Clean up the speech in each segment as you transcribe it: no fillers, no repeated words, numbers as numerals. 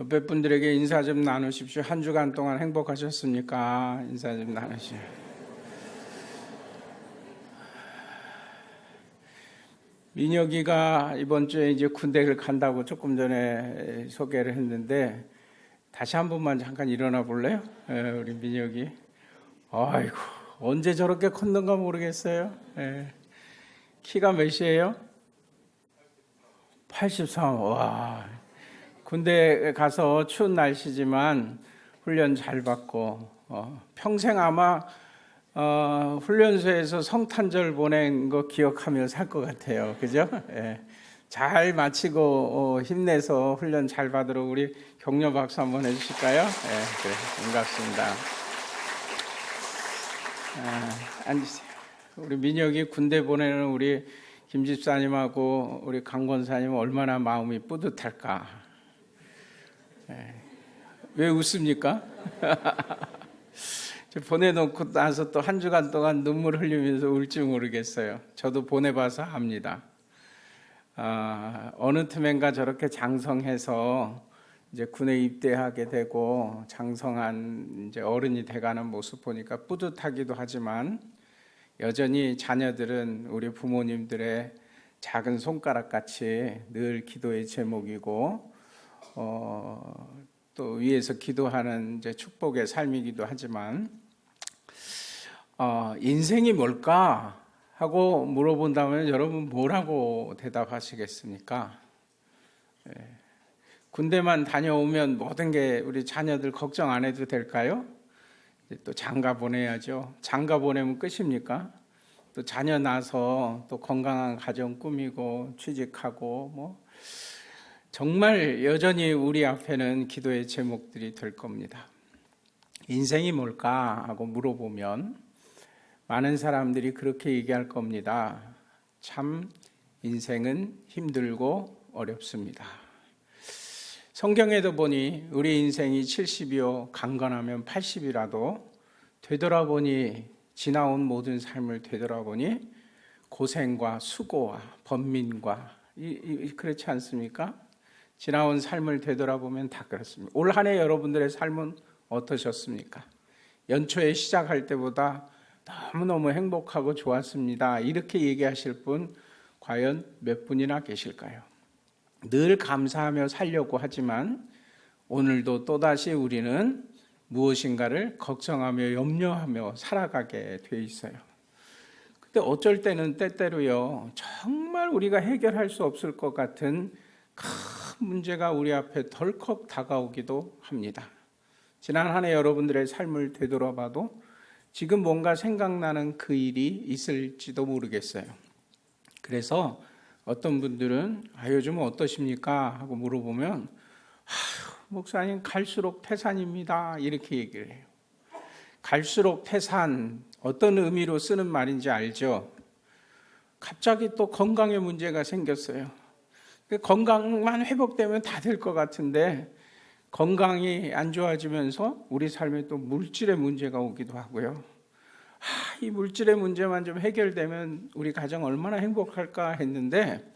옆에 분들에게 인사 좀 나누십시오. 한 주간 동안 행복하셨습니까? 인사 좀 나누시오. 민혁이가 이번 주에 이제 군대를 간다고 조금 전에 소개를 했는데 다시 한 번만 잠깐 일어나 볼래요? 우리 민혁이. 아이고, 언제 저렇게 컸는가 모르겠어요. 키가 몇이에요? 83. 와. 군대 가서 추운 날씨지만 훈련 잘 받고 평생 아마 훈련소에서 성탄절 보낸 거 기억하며 살 것 같아요. 그죠? 잘 마치고 힘내서 훈련 잘 받으러 우리 격려 박수 한번 해주실까요? 그래, 반갑습니다. 앉으세요. 우리 민혁이 군대 보내는 우리 김 집사님하고 우리 강 권사님 얼마나 마음이 뿌듯할까? 왜 웃습니까? 보내놓고 나서 또 한 주간 동안 눈물 흘리면서 울지 모르겠어요. 저도 보내봐서 압니다. 어느 틈엔가 저렇게 장성해서 이제 군에 입대하게 되고 장성한 이제 어른이 돼가는 모습 보니까 뿌듯하기도 하지만 여전히 자녀들은 우리 부모님들의 작은 손가락 같이 늘 기도의 제목이고 또 위에서 기도하는 이제 축복의 삶이기도 하지만 인생이 뭘까 하고 물어본다면 여러분 뭐라고 대답하시겠습니까? 군대만 다녀오면 모든 게 우리 자녀들 걱정 안 해도 될까요? 또 장가 보내야죠. 장가 보내면 끝입니까? 또 자녀 낳아서 또 건강한 가정 꾸미고 취직하고 뭐 정말 여전히 우리 앞에는 기도의 제목들이 될 겁니다. 인생이 뭘까 하고 물어보면 많은 사람들이 그렇게 얘기할 겁니다. 참 인생은 힘들고 어렵습니다. 성경에도 보니 우리 인생이 70이요 강건하면 80이라도 되돌아보니 지나온 모든 삶을 되돌아보니 고생과 수고와 번민과 그렇지 않습니까? 지나온 삶을 되돌아보면 다 그렇습니다. 올 한 해 여러분들의 삶은 어떠셨습니까? 연초에 시작할 때보다 너무너무 행복하고 좋았습니다. 이렇게 얘기하실 분 과연 몇 분이나 계실까요? 늘 감사하며 살려고 하지만 오늘도 또다시 우리는 무엇인가를 걱정하며 염려하며 살아가게 돼 있어요. 근데 어쩔 때는 때때로요 정말 우리가 해결할 수 없을 것 같은 큰 문제가 우리 앞에 덜컥 다가오기도 합니다. 지난 한 해 여러분들의 삶을 되돌아봐도 지금 뭔가 생각나는 그 일이 있을지도 모르겠어요. 그래서 어떤 분들은 요즘은 어떠십니까? 하고 물어보면 목사님 갈수록 태산입니다. 이렇게 얘기를 해요. 갈수록 태산 어떤 의미로 쓰는 말인지 알죠? 갑자기 또 건강에 문제가 생겼어요. 건강만 회복되면 다 될 것 같은데 건강이 안 좋아지면서 우리 삶에 또 물질의 문제가 오기도 하고요. 이 물질의 문제만 좀 해결되면 우리 가정 얼마나 행복할까 했는데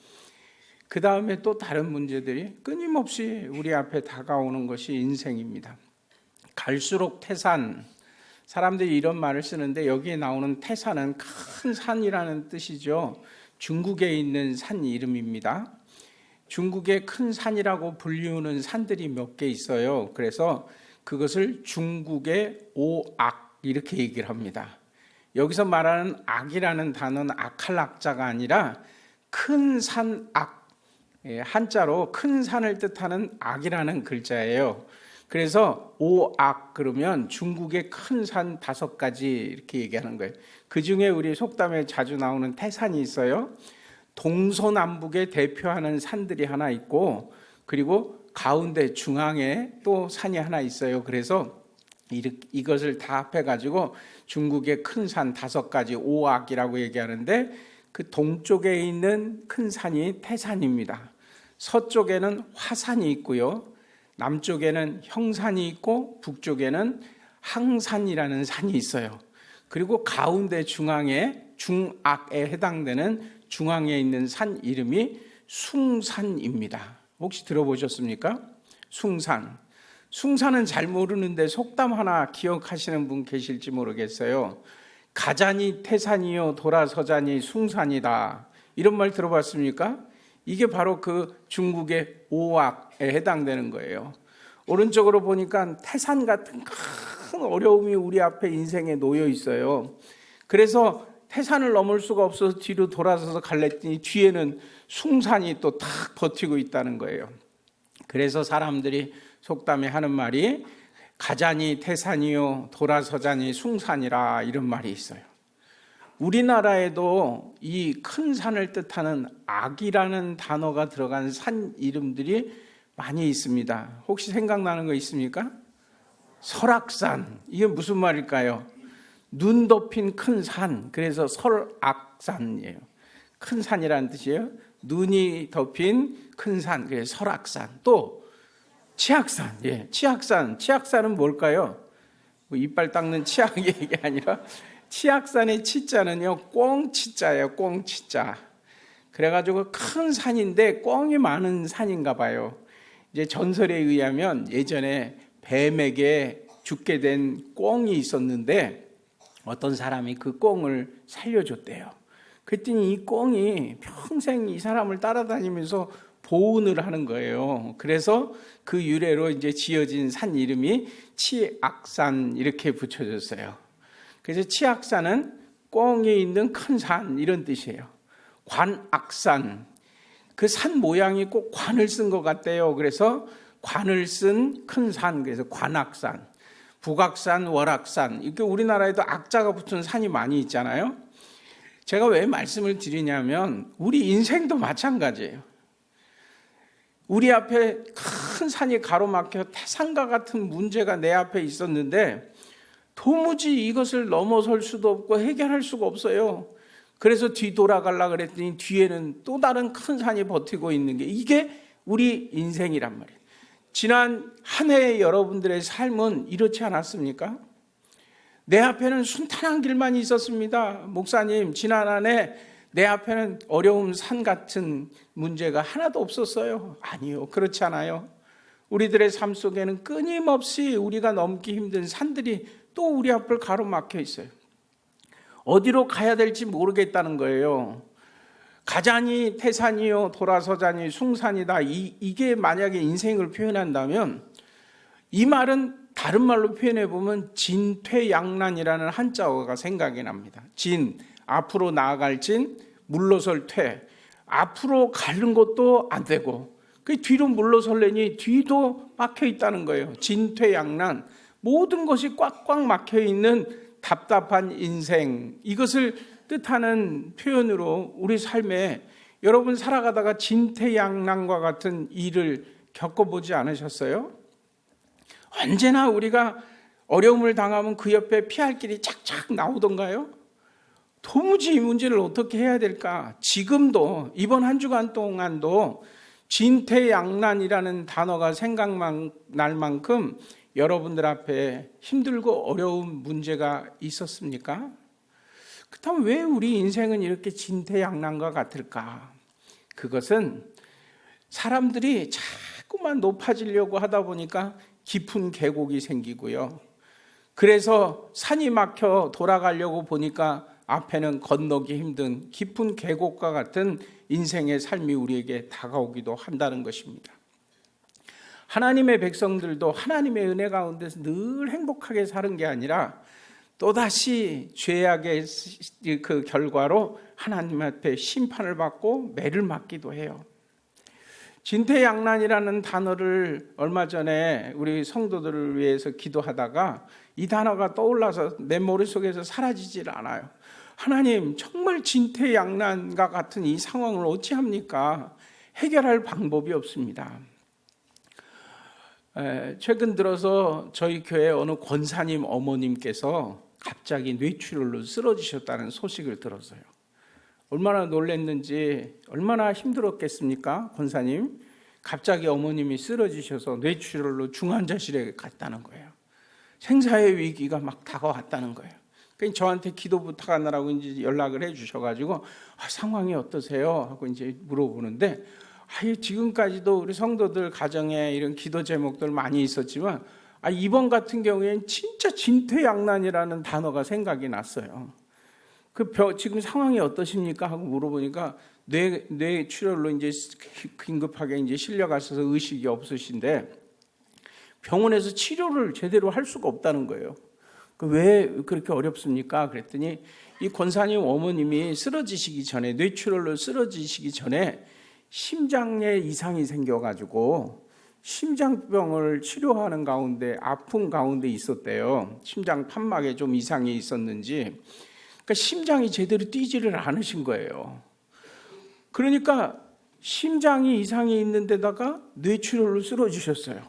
그 다음에 또 다른 문제들이 끊임없이 우리 앞에 다가오는 것이 인생입니다. 갈수록 태산, 사람들이 이런 말을 쓰는데 여기에 나오는 태산은 큰 산이라는 뜻이죠. 중국에 있는 산 이름입니다. 중국의 큰 산이라고 불리우는 산들이 몇 개 있어요. 그래서 그것을 중국의 오악 이렇게 얘기를 합니다. 여기서 말하는 악이라는 단어는 악할 악자가 아니라 큰 산 악, 한자로 큰 산을 뜻하는 악이라는 글자예요. 그래서 오악 그러면 중국의 큰 산 5가지 이렇게 얘기하는 거예요. 그 중에 우리 속담에 자주 나오는 태산이 있어요. 동서남북에 대표하는 산들이 하나 있고 그리고 가운데 중앙에 또 산이 하나 있어요. 그래서 이것을 다 합해가지고 중국의 큰 산 5가지 오악이라고 얘기하는데 그 동쪽에 있는 큰 산이 태산입니다. 서쪽에는 화산이 있고요. 남쪽에는 형산이 있고 북쪽에는 항산이라는 산이 있어요. 그리고 가운데 중앙에 중악에 해당되는 중앙에 있는 산 이름이 숭산입니다. 혹시 들어보셨습니까? 숭산. 숭산은 잘 모르는데 속담 하나 기억하시는 분 계실지 모르겠어요. 가자니 태산이요 돌아서자니 숭산이다. 이런 말 들어봤습니까? 이게 바로 그 중국의 오악에 해당되는 거예요. 오른쪽으로 보니까 태산 같은 큰 어려움이 우리 앞에 인생에 놓여 있어요. 그래서 태산을 넘을 수가 없어서 뒤로 돌아서서 갈랬더니 뒤에는 숭산이 또 탁 버티고 있다는 거예요. 그래서 사람들이 속담에 하는 말이 가자니 태산이요 돌아서자니 숭산이라 이런 말이 있어요. 우리나라에도 이 큰 산을 뜻하는 악이라는 단어가 들어간 산 이름들이 많이 있습니다. 혹시 생각나는 거 있습니까? 설악산. 이게 무슨 말일까요? 눈 덮인 큰 산. 그래서 설악산이에요. 큰 산이라는 뜻이에요. 눈이 덮인 큰 산. 그래서 설악산. 또 치악산. 예, 치악산. 치악산은 뭘까요? 뭐 이빨 닦는 치약이 이게 아니라 치악산의 치자는요, 꽁치자예요. 꽁치자. 그래가지고 큰 산인데 꽁이 많은 산인가 봐요. 이제 전설에 의하면 예전에 뱀에게 죽게 된 꽁이 있었는데 어떤 사람이 그 꽁을 살려줬대요. 그랬더니 이 꽁이 평생 이 사람을 따라다니면서 보온을 하는 거예요. 그래서 그 유래로 이제 지어진 산 이름이 치악산 이렇게 붙여졌어요. 그래서 치악산은 꽁이 있는 큰 산 이런 뜻이에요. 관악산. 그 산 모양이 꼭 관을 쓴 것 같대요. 그래서 관을 쓴 큰 산, 그래서 관악산, 북악산, 월악산. 이렇게 우리나라에도 악자가 붙은 산이 많이 있잖아요. 제가 왜 말씀을 드리냐면 우리 인생도 마찬가지예요. 우리 앞에 큰 산이 가로막혀 태산과 같은 문제가 내 앞에 있었는데 도무지 이것을 넘어설 수도 없고 해결할 수가 없어요. 그래서 뒤돌아가려고 그랬더니 뒤에는 또 다른 큰 산이 버티고 있는 게 이게 우리 인생이란 말이에요. 지난 한 해의 여러분들의 삶은 이렇지 않았습니까? 내 앞에는 순탄한 길만 있었습니다. 목사님, 지난 한 해 내 앞에는 어려움 산 같은 문제가 하나도 없었어요. 아니요, 그렇지 않아요. 우리들의 삶 속에는 끊임없이 우리가 넘기 힘든 산들이 또 우리 앞을 가로막혀 있어요. 어디로 가야 될지 모르겠다는 거예요. 가자니 태산이요 돌아서자니 숭산이다. 이게 만약에 인생을 표현한다면 이 말은 다른 말로 표현해 보면 진퇴양난이라는 한자어가 생각이 납니다. 진, 앞으로 나아갈 진, 물러설 퇴. 앞으로 가는 것도 안 되고 그 뒤로 물러설려니 뒤도 막혀 있다는 거예요. 진퇴양난. 모든 것이 꽉꽉 막혀 있는 답답한 인생. 이것을 뜻하는 표현으로 우리 삶에 여러분 살아가다가 진퇴양난과 같은 일을 겪어보지 않으셨어요? 언제나 우리가 어려움을 당하면 그 옆에 피할 길이 착착 나오던가요? 도무지 이 문제를 어떻게 해야 될까? 지금도 이번 한 주간 동안도 진퇴양난이라는 단어가 생각날 만큼 여러분들 앞에 힘들고 어려운 문제가 있었습니까? 그렇다면 왜 우리 인생은 이렇게 진퇴양난과 같을까? 그것은 사람들이 자꾸만 높아지려고 하다 보니까 깊은 계곡이 생기고요. 그래서 산이 막혀 돌아가려고 보니까 앞에는 건너기 힘든 깊은 계곡과 같은 인생의 삶이 우리에게 다가오기도 한다는 것입니다. 하나님의 백성들도 하나님의 은혜 가운데서 늘 행복하게 사는 게 아니라 또다시 죄악의 그 결과로 하나님 앞에 심판을 받고 매를 맞기도 해요. 진퇴양난이라는 단어를 얼마 전에 우리 성도들을 위해서 기도하다가 이 단어가 떠올라서 내 머릿속에서 사라지질 않아요. 하나님, 정말 진퇴양난과 같은 이 상황을 어찌합니까? 해결할 방법이 없습니다. 최근 들어서 저희 교회 어느 권사님 어머님께서 갑자기 뇌출혈로 쓰러지셨다는 소식을 들었어요. 얼마나 놀랐는지, 얼마나 힘들었겠습니까? 권사님, 갑자기 어머님이 쓰러지셔서 뇌출혈로 중환자실에 갔다는 거예요. 생사의 위기가 막 다가왔다는 거예요. 그러니까 저한테 기도 부탁하느라고 이제 연락을 해 주셔가지고 상황이 어떠세요? 하고 이제 물어보는데 지금까지도 우리 성도들 가정에 이런 기도 제목들 많이 있었지만 이번 같은 경우에는 진짜 진퇴양난이라는 단어가 생각이 났어요. 지금 상황이 어떠십니까? 하고 물어보니까 뇌출혈로 이제 긴급하게 이제 실려가셔서 의식이 없으신데 병원에서 치료를 제대로 할 수가 없다는 거예요. 왜 그렇게 어렵습니까? 그랬더니 이 권사님 어머님이 쓰러지시기 전에, 뇌출혈로 쓰러지시기 전에 심장에 이상이 생겨가지고 심장병을 치료하는 가운데 아픈 가운데 있었대요. 심장 판막에 좀 이상이 있었는지. 그러니까 심장이 제대로 뛰지를 않으신 거예요. 그러니까 심장이 이상이 있는 데다가 뇌출혈로 쓰러지셨어요.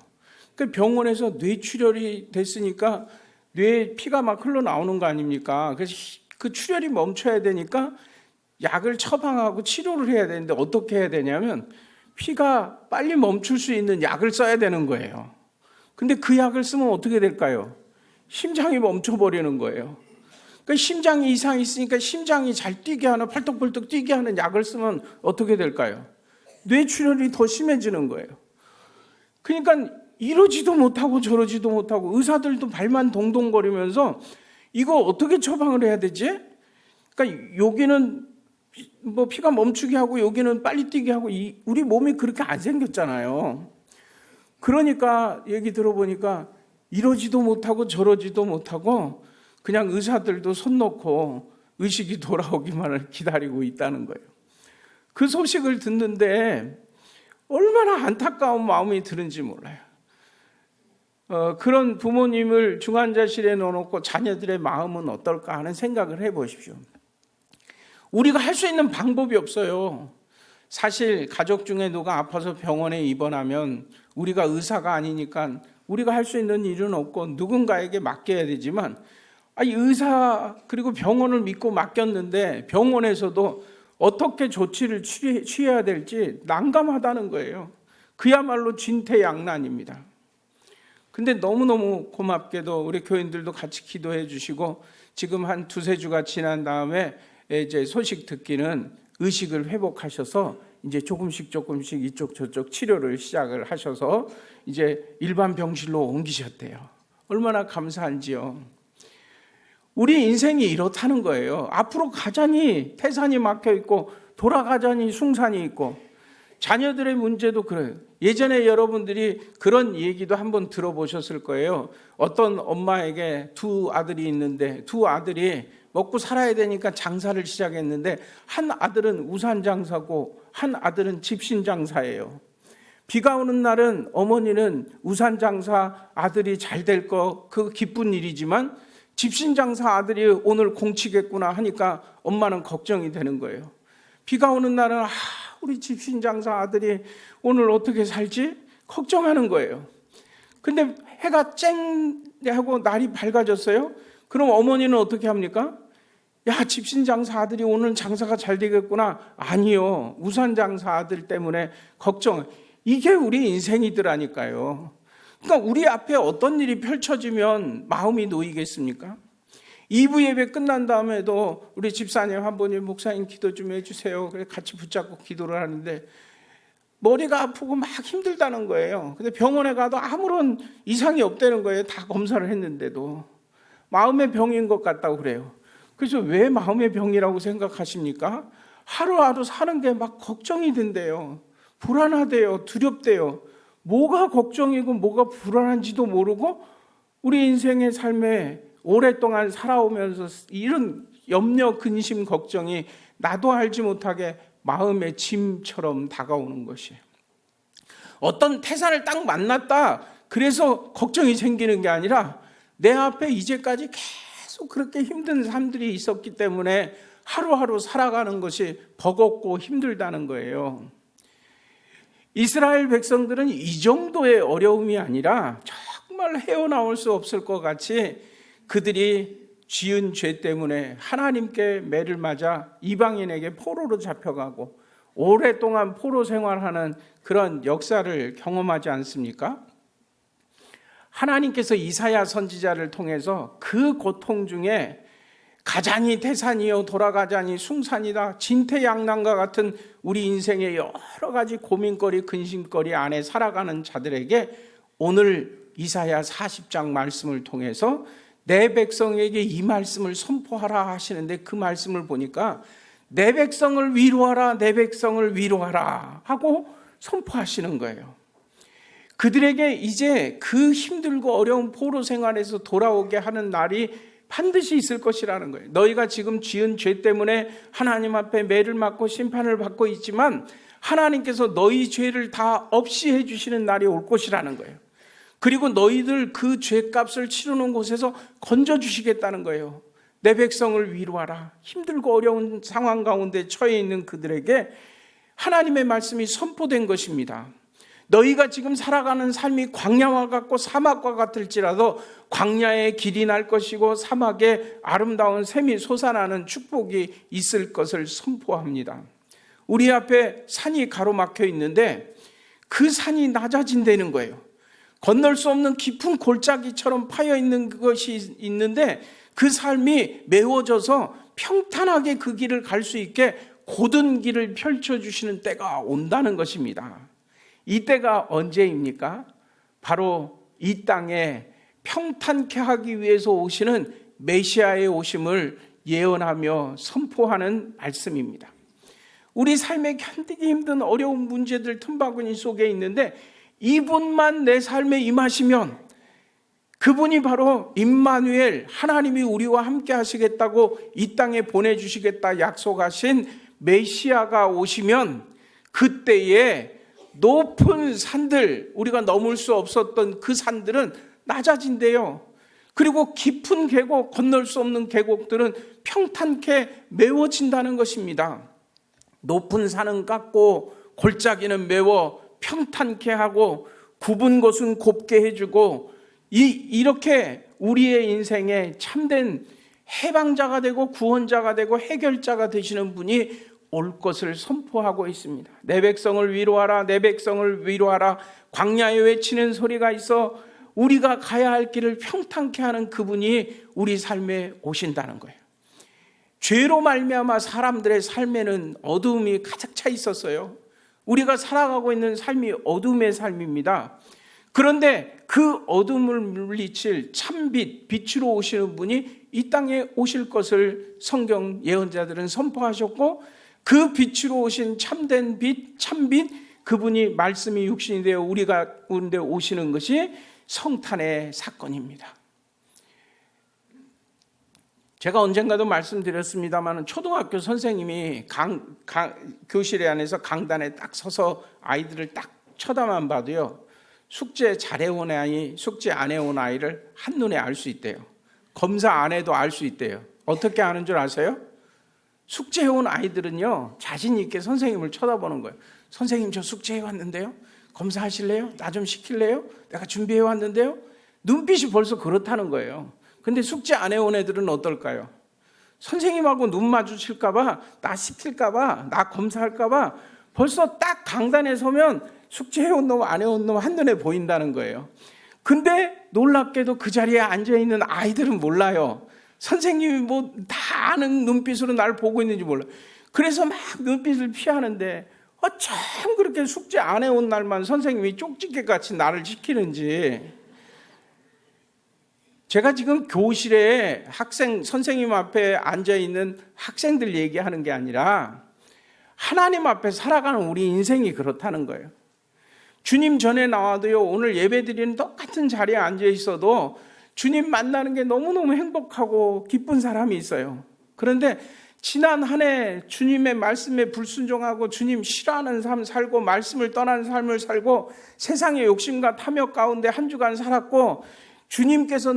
그러니까 병원에서 뇌출혈이 됐으니까 뇌에 피가 막 흘러나오는 거 아닙니까? 그래서 그 출혈이 멈춰야 되니까 약을 처방하고 치료를 해야 되는데 어떻게 해야 되냐면 피가 빨리 멈출 수 있는 약을 써야 되는 거예요. 근데 그 약을 쓰면 어떻게 될까요? 심장이 멈춰버리는 거예요. 그러니까 심장이 이상이 있으니까 심장이 잘 뛰게 하는, 팔떡팔떡 뛰게 하는 약을 쓰면 어떻게 될까요? 뇌출혈이 더 심해지는 거예요. 그러니까 이러지도 못하고 저러지도 못하고 의사들도 발만 동동거리면서 이거 어떻게 처방을 해야 되지? 그러니까 여기는 뭐 피가 멈추게 하고 여기는 빨리 뛰게 하고 우리 몸이 그렇게 안 생겼잖아요. 그러니까 얘기 들어보니까 이러지도 못하고 저러지도 못하고 그냥 의사들도 손 놓고 의식이 돌아오기만을 기다리고 있다는 거예요. 그 소식을 듣는데 얼마나 안타까운 마음이 드는지 몰라요. 그런 부모님을 중환자실에 넣어놓고 자녀들의 마음은 어떨까 하는 생각을 해보십시오. 우리가 할 수 있는 방법이 없어요. 사실 가족 중에 누가 아파서 병원에 입원하면 우리가 의사가 아니니까 우리가 할 수 있는 일은 없고 누군가에게 맡겨야 되지만 의사 그리고 병원을 믿고 맡겼는데 병원에서도 어떻게 조치를 취해야 될지 난감하다는 거예요. 그야말로 진퇴양난입니다. 근데 너무너무 고맙게도 우리 교인들도 같이 기도해 주시고 지금 한 두세 주가 지난 다음에 이제 소식 듣기는 의식을 회복하셔서 이제 조금씩 이쪽 저쪽 치료를 시작을 하셔서 이제 일반 병실로 옮기셨대요. 얼마나 감사한지요. 우리 인생이 이렇다는 거예요. 앞으로 가자니 태산이 막혀 있고 돌아가자니 숭산이 있고 자녀들의 문제도 그래요. 예전에 여러분들이 그런 얘기도 한번 들어보셨을 거예요. 어떤 엄마에게 두 아들이 있는데 두 아들이 먹고 살아야 되니까 장사를 시작했는데 한 아들은 우산 장사고 한 아들은 집신 장사예요. 비가 오는 날은 어머니는 우산 장사 아들이 잘 될 거 그 기쁜 일이지만 집신 장사 아들이 오늘 공치겠구나 하니까 엄마는 걱정이 되는 거예요. 비가 오는 날은 우리 집신 장사 아들이 오늘 어떻게 살지? 걱정하는 거예요. 근데 해가 쨍 하고 날이 밝아졌어요. 그럼 어머니는 어떻게 합니까? 야, 집신 장사 아들이 오늘 장사가 잘 되겠구나. 아니요. 우산 장사 아들 때문에 걱정. 이게 우리 인생이더라니까요. 그러니까 우리 앞에 어떤 일이 펼쳐지면 마음이 놓이겠습니까? 2부 예배 끝난 다음에도 우리 집사님 한 분이 목사님 기도 좀 해주세요. 그래서 같이 붙잡고 기도를 하는데 머리가 아프고 막 힘들다는 거예요. 근데 병원에 가도 아무런 이상이 없다는 거예요. 다 검사를 했는데도. 마음의 병인 것 같다고 그래요. 그래서 왜 마음의 병이라고 생각하십니까? 하루하루 사는 게 막 걱정이 된대요. 불안하대요. 두렵대요. 뭐가 걱정이고 뭐가 불안한지도 모르고 우리 인생의 삶에 오랫동안 살아오면서 이런 염려, 근심, 걱정이 나도 알지 못하게 마음의 짐처럼 다가오는 것이에요. 어떤 태산을 딱 만났다 그래서 걱정이 생기는 게 아니라 내 앞에 이제까지 계속 그렇게 힘든 삶들이 있었기 때문에 하루하루 살아가는 것이 버겁고 힘들다는 거예요. 이스라엘 백성들은 이 정도의 어려움이 아니라 정말 헤어나올 수 없을 것 같이 그들이 지은 죄 때문에 하나님께 매를 맞아 이방인에게 포로로 잡혀가고 오랫동안 포로 생활하는 그런 역사를 경험하지 않습니까? 하나님께서 이사야 선지자를 통해서 그 고통 중에 가자니 태산이요 돌아가자니 숭산이다. 진퇴양난과 같은 우리 인생의 여러 가지 고민거리, 근심거리 안에 살아가는 자들에게 오늘 이사야 40장 말씀을 통해서 내 백성에게 이 말씀을 선포하라 하시는데, 그 말씀을 보니까 내 백성을 위로하라, 내 백성을 위로하라 하고 선포하시는 거예요. 그들에게 이제 그 힘들고 어려운 포로 생활에서 돌아오게 하는 날이 반드시 있을 것이라는 거예요. 너희가 지금 지은 죄 때문에 하나님 앞에 매를 맞고 심판을 받고 있지만 하나님께서 너희 죄를 다 없이 해주시는 날이 올 것이라는 거예요. 그리고 너희들 그 죄값을 치르는 곳에서 건져주시겠다는 거예요. 내 백성을 위로하라. 힘들고 어려운 상황 가운데 처해 있는 그들에게 하나님의 말씀이 선포된 것입니다. 너희가 지금 살아가는 삶이 광야와 같고 사막과 같을지라도 광야에 길이 날 것이고 사막에 아름다운 샘이 솟아나는 축복이 있을 것을 선포합니다. 우리 앞에 산이 가로막혀 있는데 그 산이 낮아진다는 거예요. 건널 수 없는 깊은 골짜기처럼 파여 있는 것이 있는데 그 삶이 메워져서 평탄하게 그 길을 갈 수 있게 곧은 길을 펼쳐주시는 때가 온다는 것입니다. 이 때가 언제입니까? 바로 이 땅에 평탄케 하기 위해서 오시는 메시아의 오심을 예언하며 선포하는 말씀입니다. 우리 삶에 견디기 힘든 어려운 문제들 틈바구니 속에 있는데 이분만 내 삶에 임하시면, 그분이 바로 임마누엘, 하나님이 우리와 함께 하시겠다고 이 땅에 보내주시겠다 약속하신 메시아가 오시면 그때에 높은 산들, 우리가 넘을 수 없었던 그 산들은 낮아진대요. 그리고 깊은 계곡, 건널 수 없는 계곡들은 평탄케 메워진다는 것입니다. 높은 산은 깎고 골짜기는 메워 평탄케 하고 굽은 곳은 곱게 해주고, 이렇게 우리의 인생에 참된 해방자가 되고 구원자가 되고 해결자가 되시는 분이 올 것을 선포하고 있습니다. 내 백성을 위로하라, 내 백성을 위로하라. 광야에 외치는 소리가 있어 우리가 가야 할 길을 평탄케 하는 그분이 우리 삶에 오신다는 거예요. 죄로 말미암아 사람들의 삶에는 어두움이 가득 차 있었어요. 우리가 살아가고 있는 삶이 어둠의 삶입니다. 그런데 그 어둠을 물리칠 참빛, 빛으로 오시는 분이 이 땅에 오실 것을 성경 예언자들은 선포하셨고, 그 빛으로 오신 참된 빛, 참빛, 그분이 말씀이 육신이 되어 우리 가운데 오시는 것이 성탄의 사건입니다. 제가 언젠가도 말씀드렸습니다만 초등학교 선생님이 교실 안에서 강단에 딱 서서 아이들을 딱 쳐다만 봐도요, 숙제 잘해온 아이, 숙제 안 해온 아이를 한눈에 알 수 있대요. 검사 안 해도 알 수 있대요. 어떻게 아는 줄 아세요? 숙제해온 아이들은요, 자신 있게 선생님을 쳐다보는 거예요. 선생님, 저 숙제해 왔는데요, 검사하실래요? 나 좀 시킬래요? 내가 준비해 왔는데요. 눈빛이 벌써 그렇다는 거예요. 근데 숙제 안 해온 애들은 어떨까요? 선생님하고 눈 마주칠까봐, 나 시킬까봐, 나 검사할까봐 벌써 딱 강단에 서면 숙제해온 놈, 안 해온 놈 한눈에 보인다는 거예요. 근데 놀랍게도 그 자리에 앉아있는 아이들은 몰라요. 선생님이 뭐 다 아는 눈빛으로 날 보고 있는지 몰라요. 그래서 막 눈빛을 피하는데 어쩜 그렇게 숙제 안 해온 날만 선생님이 쪽집게같이 나를 시키는지. 제가 지금 교실에 선생님 앞에 앉아있는 학생들 얘기하는 게 아니라 하나님 앞에 살아가는 우리 인생이 그렇다는 거예요. 주님 전에 나와도요, 오늘 예배드리는 똑같은 자리에 앉아 있어도 주님 만나는 게 너무너무 행복하고 기쁜 사람이 있어요. 그런데 지난 한 해 주님의 말씀에 불순종하고 주님 싫어하는 삶 살고 말씀을 떠나는 삶을 살고 세상의 욕심과 탐욕 가운데 한 주간 살았고, 주님께서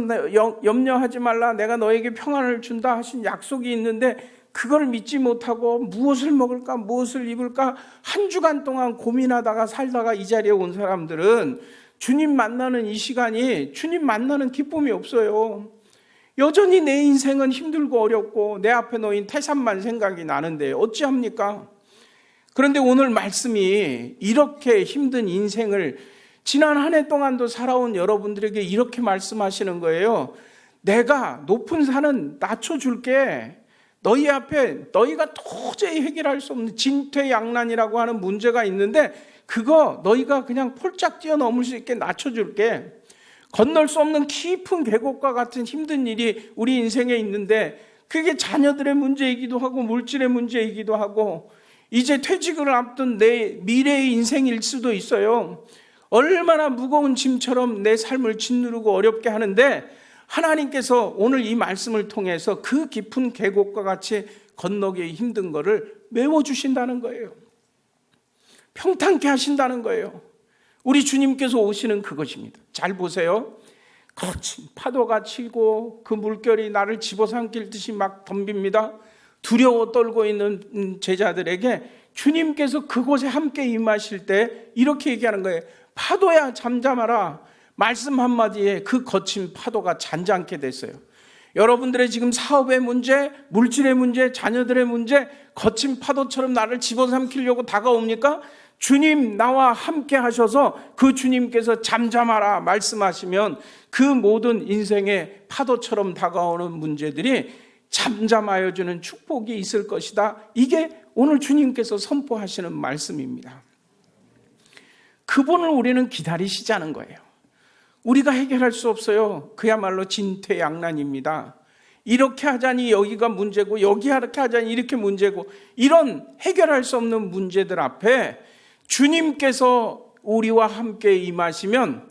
염려하지 말라, 내가 너에게 평안을 준다 하신 약속이 있는데 그걸 믿지 못하고 무엇을 먹을까 무엇을 입을까 한 주간 동안 고민하다가 살다가 이 자리에 온 사람들은 주님 만나는 이 시간이 주님 만나는 기쁨이 없어요. 여전히 내 인생은 힘들고 어렵고 내 앞에 놓인 태산만 생각이 나는데 어찌합니까? 그런데 오늘 말씀이 이렇게 힘든 인생을 지난 한 해 동안도 살아온 여러분들에게 이렇게 말씀하시는 거예요. 내가 높은 산은 낮춰줄게. 너희 앞에 너희가 도저히 해결할 수 없는 진퇴양난이라고 하는 문제가 있는데 그거 너희가 그냥 폴짝 뛰어넘을 수 있게 낮춰줄게. 건널 수 없는 깊은 계곡과 같은 힘든 일이 우리 인생에 있는데 그게 자녀들의 문제이기도 하고 물질의 문제이기도 하고 이제 퇴직을 앞둔 내 미래의 인생일 수도 있어요. 얼마나 무거운 짐처럼 내 삶을 짓누르고 어렵게 하는데 하나님께서 오늘 이 말씀을 통해서 그 깊은 계곡과 같이 건너기 힘든 거를 메워주신다는 거예요. 평탄케 하신다는 거예요. 우리 주님께서 오시는 그것입니다. 잘 보세요. 거친 파도가 치고 그 물결이 나를 집어삼킬 듯이 막 덤빕니다. 두려워 떨고 있는 제자들에게 주님께서 그곳에 함께 임하실 때 이렇게 얘기하는 거예요. 파도야 잠잠하라. 말씀 한마디에 그 거친 파도가 잔잔케 됐어요. 여러분들의 지금 사업의 문제, 물질의 문제, 자녀들의 문제, 거친 파도처럼 나를 집어삼키려고 다가옵니까? 주님 나와 함께 하셔서 그 주님께서 잠잠하라 말씀하시면 그 모든 인생의 파도처럼 다가오는 문제들이 잠잠하여 주는 축복이 있을 것이다. 이게 오늘 주님께서 선포하시는 말씀입니다. 그분을 우리는 기다리시자는 거예요. 우리가 해결할 수 없어요. 그야말로 진퇴양난입니다. 이렇게 하자니 여기가 문제고 여기 이렇게 하자니 이렇게 문제고 이런 해결할 수 없는 문제들 앞에 주님께서 우리와 함께 임하시면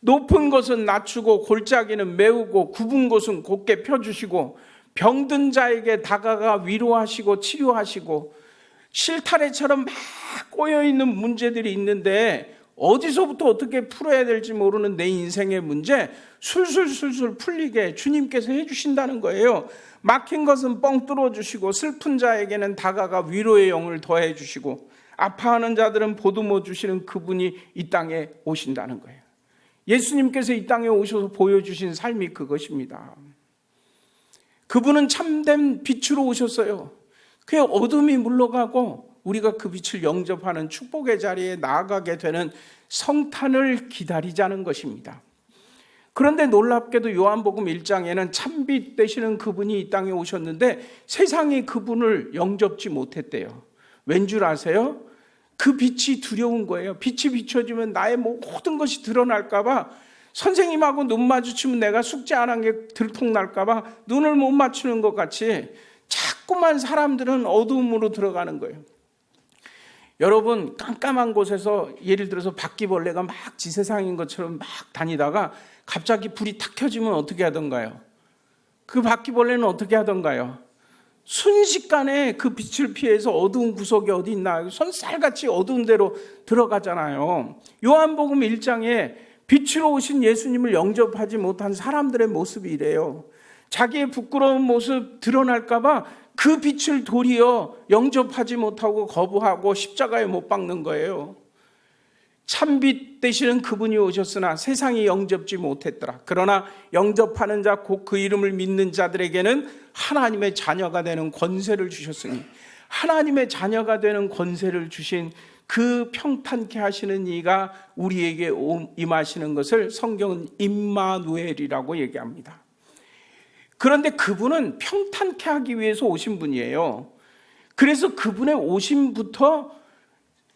높은 것은 낮추고 골짜기는 메우고 굽은 곳은 곧게 펴주시고 병든 자에게 다가가 위로하시고 치료하시고 실타래처럼 막 꼬여있는 문제들이 있는데 어디서부터 어떻게 풀어야 될지 모르는 내 인생의 문제 술술술술 풀리게 주님께서 해주신다는 거예요. 막힌 것은 뻥 뚫어주시고 슬픈 자에게는 다가가 위로의 영을 더해주시고 아파하는 자들은 보듬어 주시는 그분이 이 땅에 오신다는 거예요. 예수님께서 이 땅에 오셔서 보여주신 삶이 그것입니다. 그분은 참된 빛으로 오셨어요. 그 어둠이 물러가고 우리가 그 빛을 영접하는 축복의 자리에 나아가게 되는 성탄을 기다리자는 것입니다. 그런데 놀랍게도 요한복음 1장에는 참빛 되시는 그분이 이 땅에 오셨는데 세상이 그분을 영접지 못했대요. 왠 줄 아세요? 그 빛이 두려운 거예요. 빛이 비춰지면 나의 모든 것이 드러날까 봐 선생님하고 눈 마주치면 내가 숙제 안 한 게 들통날까 봐 눈을 못 맞추는 것 같이 자꾸만 사람들은 어두움으로 들어가는 거예요. 여러분 깜깜한 곳에서 예를 들어서 바퀴벌레가 막 지세상인 것처럼 막 다니다가 갑자기 불이 탁 켜지면 어떻게 하던가요? 그 바퀴벌레는 어떻게 하던가요? 순식간에 그 빛을 피해서 어두운 구석이 어디 있나 손살같이 어두운 데로 들어가잖아요. 요한복음 1장에 빛으로 오신 예수님을 영접하지 못한 사람들의 모습이 이래요. 자기의 부끄러운 모습 드러날까 봐 그 빛을 도리어 영접하지 못하고 거부하고 십자가에 못 박는 거예요. 참빛 되시는 그분이 오셨으나 세상이 영접지 못했더라. 그러나 영접하는 자 곧 그 이름을 믿는 자들에게는 하나님의 자녀가 되는 권세를 주셨으니 하나님의 자녀가 되는 권세를 주신 그 평탄케 하시는 이가 우리에게 임하시는 것을 성경은 임마누엘이라고 얘기합니다. 그런데 그분은 평탄케 하기 위해서 오신 분이에요. 그래서 그분의 오심부터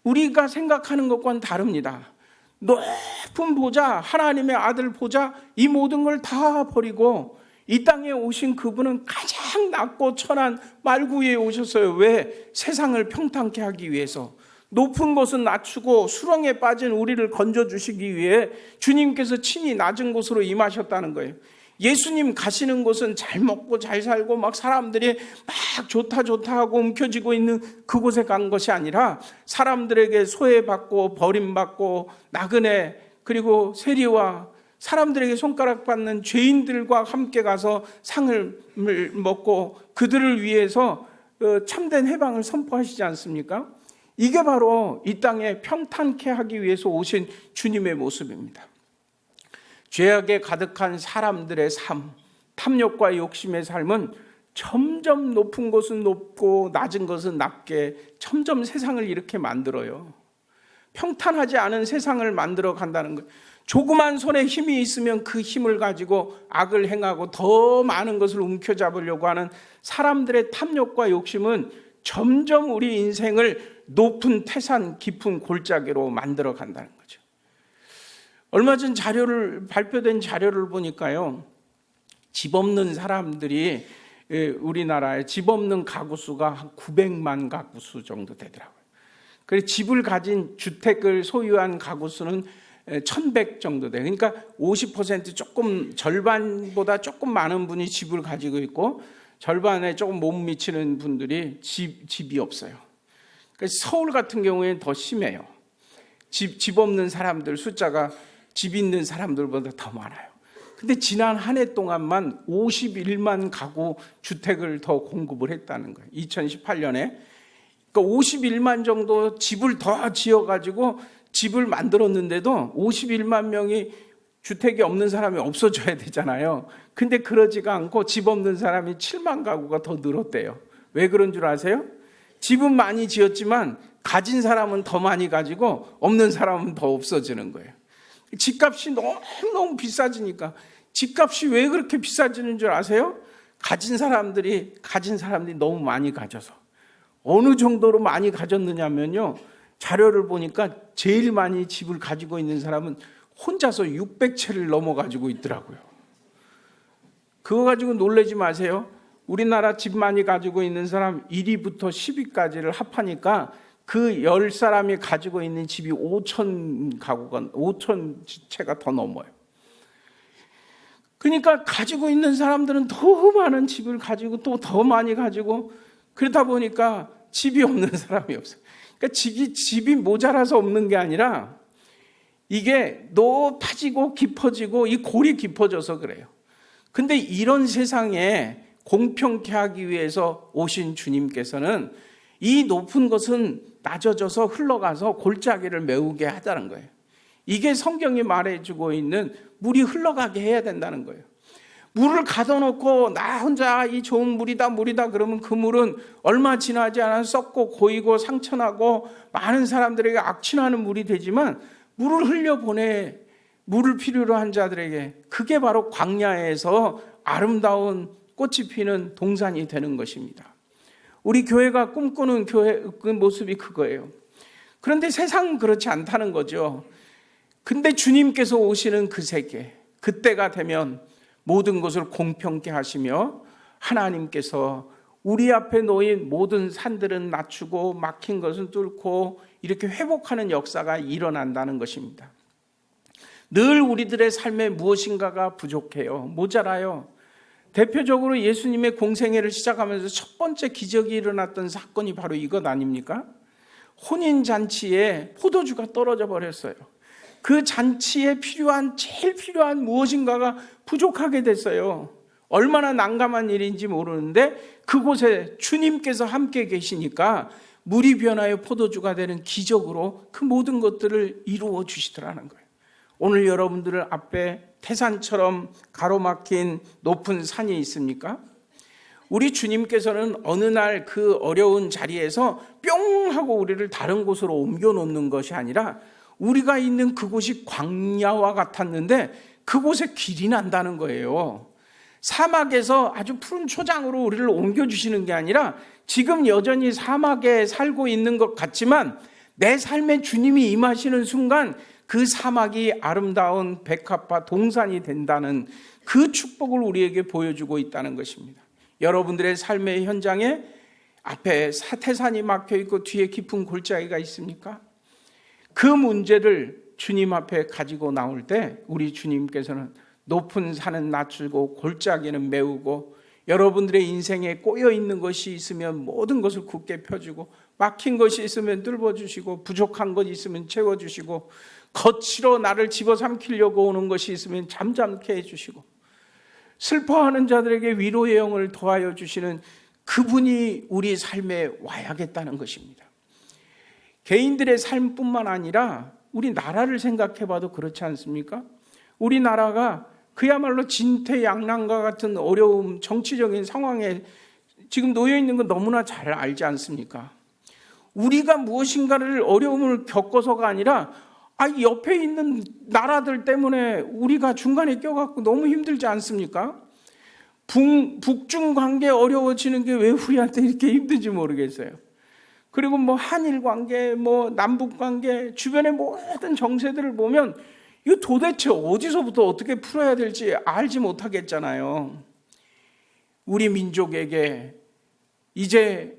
우리가 생각하는 것과는 다릅니다. 높은 보좌, 하나님의 아들 보좌, 이 모든 걸 다 버리고 이 땅에 오신 그분은 가장 낮고 천한 말구 위에 오셨어요. 왜? 세상을 평탄케 하기 위해서. 높은 곳은 낮추고 수렁에 빠진 우리를 건져주시기 위해 주님께서 친히 낮은 곳으로 임하셨다는 거예요. 예수님 가시는 곳은 잘 먹고 잘 살고 막 사람들이 막 좋다 하고 움켜쥐고 있는 그곳에 간 것이 아니라 사람들에게 소외받고 버림받고 나그네 그리고 세리와 사람들에게 손가락 받는 죄인들과 함께 가서 상을 먹고 그들을 위해서 참된 해방을 선포하시지 않습니까? 이게 바로 이 땅에 평탄케 하기 위해서 오신 주님의 모습입니다. 죄악에 가득한 사람들의 삶, 탐욕과 욕심의 삶은 점점 높은 곳은 높고 낮은 것은 낮게 점점 세상을 이렇게 만들어요. 평탄하지 않은 세상을 만들어 간다는 거예요. 조그만 손에 힘이 있으면 그 힘을 가지고 악을 행하고 더 많은 것을 움켜잡으려고 하는 사람들의 탐욕과 욕심은 점점 우리 인생을 높은 태산 깊은 골짜기로 만들어 간다는 거죠. 얼마 전 발표된 자료를 보니까요, 집 없는 사람들이 우리나라에 집 없는 가구 수가 한 900만 가구 수 정도 되더라고요. 그래서 집을 가진 주택을 소유한 가구 수는 1100 정도 돼요. 그러니까 50% 조금 절반보다 조금 많은 분이 집을 가지고 있고 절반에 조금 못 미치는 분들이 집이 없어요. 그래서 서울 같은 경우에는 더 심해요. 집 없는 사람들 숫자가 집 있는 사람들보다 더 많아요. 근데 지난 한 해 동안만 51만 가구 주택을 더 공급을 했다는 거예요. 2018년에. 그러니까 51만 정도 집을 더 지어가지고 집을 만들었는데도 51만 명이 주택이 없는 사람이 없어져야 되잖아요. 근데 그러지가 않고 집 없는 사람이 7만 가구가 더 늘었대요. 왜 그런 줄 아세요? 집은 많이 지었지만 가진 사람은 더 많이 가지고 없는 사람은 더 없어지는 거예요. 집값이 너무 비싸지니까. 집값이 왜 그렇게 비싸지는 줄 아세요? 가진 사람들이 너무 많이 가져서. 어느 정도로 많이 가졌느냐면요, 자료를 보니까 제일 많이 집을 가지고 있는 사람은 혼자서 600채를 넘어 가지고 있더라고요. 그거 가지고 놀라지 마세요. 우리나라 집 많이 가지고 있는 사람 1위부터 10위까지를 합하니까 그 10사람이 가지고 있는 집이 5,000채가 더 넘어요. 그러니까 가지고 있는 사람들은 더 많은 집을 가지고 또 더 많이 가지고, 그러다 보니까 집이 없는 사람이 없어요. 그러니까 집이 모자라서 없는 게 아니라 이게 높아지고 깊어지고 이 골이 깊어져서 그래요. 근데 이런 세상에 공평케 하기 위해서 오신 주님께서는 이 높은 것은 낮아져서 흘러가서 골짜기를 메우게 하자는 거예요. 이게 성경이 말해주고 있는 물이 흘러가게 해야 된다는 거예요. 물을 가둬놓고 나 혼자 이 좋은 물이다 그러면 그 물은 얼마 지나지 않아 썩고 고이고 상처나고 많은 사람들에게 악취나는 물이 되지만, 물을 흘려보내 물을 필요로 한 자들에게 그게 바로 광야에서 아름다운 꽃이 피는 동산이 되는 것입니다. 우리 교회가 꿈꾸는 그 모습이 그거예요. 그런데 세상은 그렇지 않다는 거죠. 근데 주님께서 오시는 그 세계, 그때가 되면 모든 것을 공평케 하시며 하나님께서 우리 앞에 놓인 모든 산들은 낮추고 막힌 것은 뚫고 이렇게 회복하는 역사가 일어난다는 것입니다. 늘 우리들의 삶에 무엇인가가 부족해요. 모자라요. 대표적으로 예수님의 공생애를 시작하면서 첫 번째 기적이 일어났던 사건이 바로 이것 아닙니까? 혼인잔치에 포도주가 떨어져 버렸어요. 그 잔치에 제일 필요한 무엇인가가 부족하게 됐어요. 얼마나 난감한 일인지 모르는데 그곳에 주님께서 함께 계시니까 물이 변하여 포도주가 되는 기적으로 그 모든 것들을 이루어 주시더라는 거예요. 오늘 여러분들 앞에 태산처럼 가로막힌 높은 산이 있습니까? 우리 주님께서는 어느 날 그 어려운 자리에서 뿅 하고 우리를 다른 곳으로 옮겨 놓는 것이 아니라 우리가 있는 그곳이 광야와 같았는데 그곳에 길이 난다는 거예요. 사막에서 아주 푸른 초장으로 우리를 옮겨주시는 게 아니라 지금 여전히 사막에 살고 있는 것 같지만 내 삶에 주님이 임하시는 순간 그 사막이 아름다운 백합화 동산이 된다는 그 축복을 우리에게 보여주고 있다는 것입니다. 여러분들의 삶의 현장에 앞에 태산이 막혀있고 뒤에 깊은 골짜기가 있습니까? 그 문제를 주님 앞에 가지고 나올 때 우리 주님께서는 높은 산은 낮추고 골짜기는 메우고 여러분들의 인생에 꼬여있는 것이 있으면 모든 것을 굳게 펴주고 막힌 것이 있으면 뚫어주시고 부족한 것이 있으면 채워주시고 거칠어 나를 집어삼키려고 오는 것이 있으면 잠잠케 해주시고 슬퍼하는 자들에게 위로의 영을 더하여 주시는 그분이 우리 삶에 와야겠다는 것입니다. 개인들의 삶뿐만 아니라 우리 나라를 생각해 봐도 그렇지 않습니까? 우리나라가 그야말로 진퇴양난과 같은 어려움, 정치적인 상황에 지금 놓여 있는 건 너무나 잘 알지 않습니까? 우리가 무엇인가를 어려움을 겪어서가 아니라 옆에 있는 나라들 때문에 우리가 중간에 껴갖고 너무 힘들지 않습니까? 북중 관계 어려워지는 게 왜 우리한테 이렇게 힘든지 모르겠어요. 그리고 한일 관계, 남북 관계, 주변의 모든 정세들을 보면 이거 도대체 어디서부터 어떻게 풀어야 될지 알지 못하겠잖아요. 우리 민족에게 이제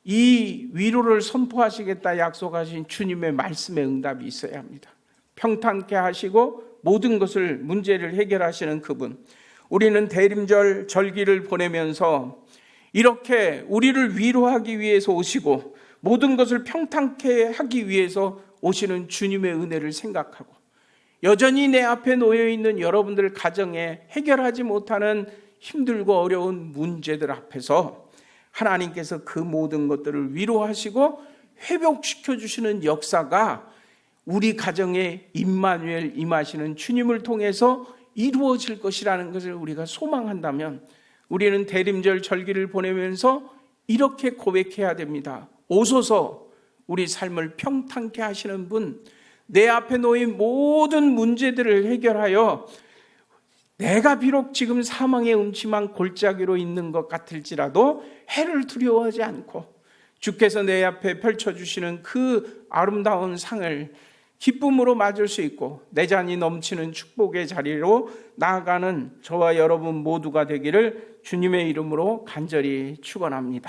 이 위로를 선포하시겠다 약속하신 주님의 말씀의 응답이 있어야 합니다. 평탄케 하시고 모든 것을 문제를 해결하시는 그분. 우리는 대림절 절기를 보내면서 이렇게 우리를 위로하기 위해서 오시고 모든 것을 평탄케 하기 위해서 오시는 주님의 은혜를 생각하고 여전히 내 앞에 놓여있는 여러분들 가정에 해결하지 못하는 힘들고 어려운 문제들 앞에서 하나님께서 그 모든 것들을 위로하시고 회복시켜 주시는 역사가 우리 가정에 임마누엘 임하시는 주님을 통해서 이루어질 것이라는 것을 우리가 소망한다면 우리는 대림절 절기를 보내면서 이렇게 고백해야 됩니다. 오소서 우리 삶을 평탄케 하시는 분, 내 앞에 놓인 모든 문제들을 해결하여 내가 비록 지금 사망의 음침한 골짜기로 있는 것 같을지라도 해를 두려워하지 않고 주께서 내 앞에 펼쳐주시는 그 아름다운 상을 기쁨으로 맞을 수 있고 내 잔이 넘치는 축복의 자리로 나아가는 저와 여러분 모두가 되기를 주님의 이름으로 간절히 축원합니다.